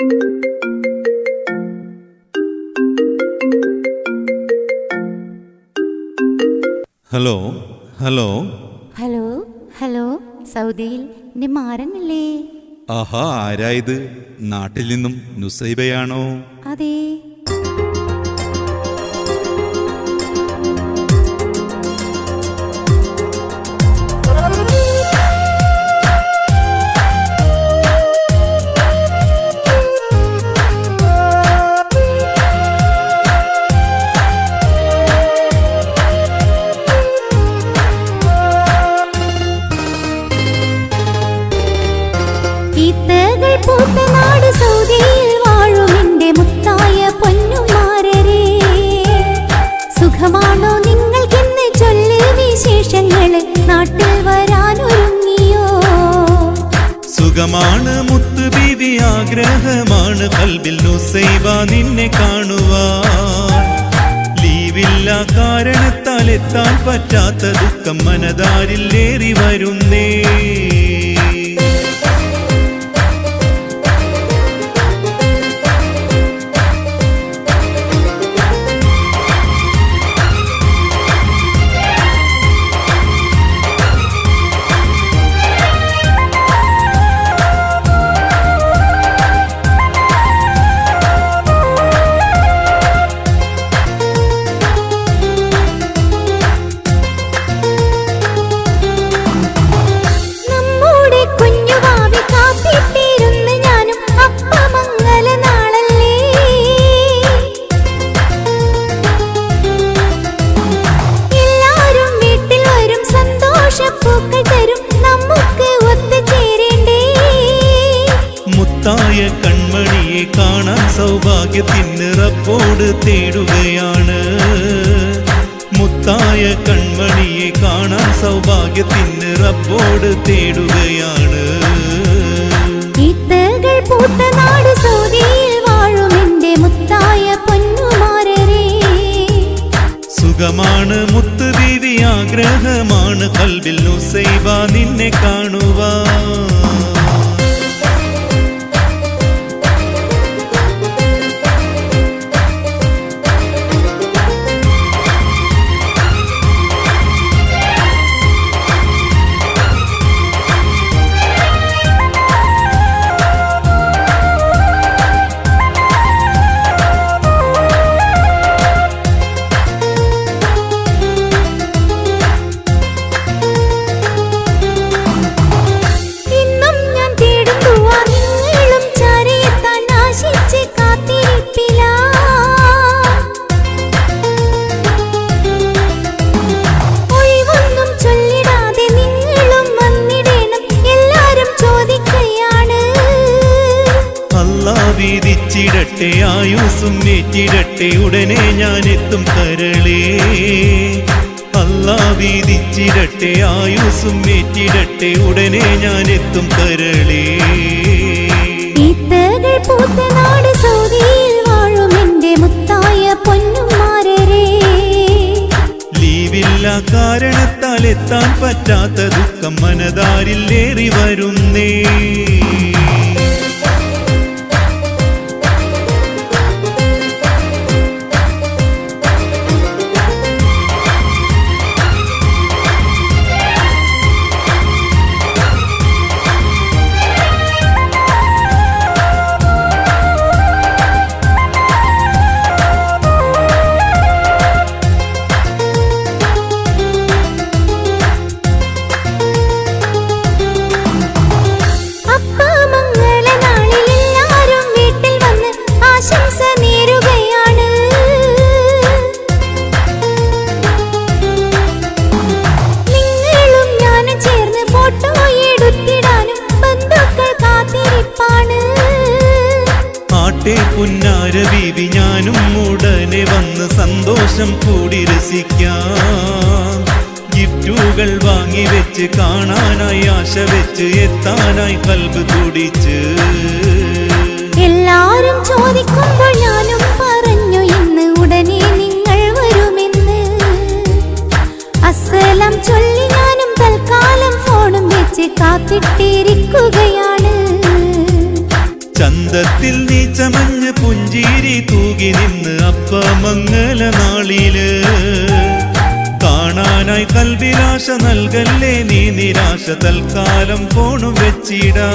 Hello hello hello hello സൗദിയിൽ മാറനല്ലേ? ആഹാ, ആരായത്? നാട്ടിൽ നിന്നും നുസൈബയാണോ? അതെ. സുഖമാണോ നിങ്ങൾക്കെന്ന് ചൊല്ല് വിശേഷങ്ങൾ നാട്ടിൽ വരാനൊരുങ്ങിയോ? സുഖമാണ് മുത്ത് ബീവി, ആഗ്രഹമാണ് ഖൽബിൽ നുസൈബ നിന്നെ കാണുവാൻ. ലീവില്ല കാരണത്താൽ എത്താൻ പറ്റാത്ത ദുഃഖം മനതാരിൽ ഏറി വരുന്നേ. മുത്തായ കൺമണിയെ കാണാൻ സൗഭാഗ്യത്തിന് റബ്ബോട് തേടുകയാണ്. മുത്തായ കൺമണിയെ കാണാൻ സൗഭാഗ്യത്തിന് റബ്ബോട് തേടുകയാണ്. ഈത്തകൾ പൂത്ത നാട് സൗദിയിൽ വാഴും എൻ്റെ മുത്തായ പൊന്നുമാരരേ. സുഖമാണ് മുത്ത് ബീവി, ആഗ്രഹമാണ് ഖൽബിൽ നുസൈബ നിന്നെ കാണുവാൻ. വീതിച്ചിടട്ടെ ആയുസ്സും ഏറ്റിടട്ടെ ഉടനെ ഞാനെത്തും കരളേ. അല്ലാ വീതിച്ചിടട്ടെ ആയുസ്സും ഏറ്റിടട്ടെ ഉടനെ ഞാനെത്തും കരളേ. ഈത്തകൾ പൂത്ത നാട് സൗദിയിൽ വാഴും എൻ്റെ മുത്തായ പൊന്നുമാരരേ. ലീവില്ല കാരണത്താൽ എത്താൻ പറ്റാത്ത ദുഃഖം മനതാരിൽ ഏറി വരുന്നേ. പുന്നാര ബീവി ഞാനും ഉടനെ വന്ന് സന്തോഷം കൂടി രസിക്കാം. ഗിഫ്റ്റുകൾ വാങ്ങി വെച്ച് കാണാനായി ആശ വെച്ച് എത്താനായി ഖൽബ് തുടിച്ച്. എല്ലാരും ചോദിക്കുമ്പോൾ ഞാനും പറഞ്ഞു ഇന്ന് ഉടനെ നിങ്ങൾ വരുമെന്ന്. അസ്സലാം ചൊല്ലി ഞാനും തൽക്കാലം ഫോണും വെച്ച് കാത്തിട്ടിരിക്കുകയാണ്. ചന്തത്തിൽ നീ ചമഞ്ഞ് പുഞ്ചിരി തൂകി നിന്ന് അപ്പമംഗല നാളില് കാണാനായി കൽവിലാശ നൽകല്ലേ നീ നിരാശ തൽക്കാലം ഫോണും വെച്ചിടാ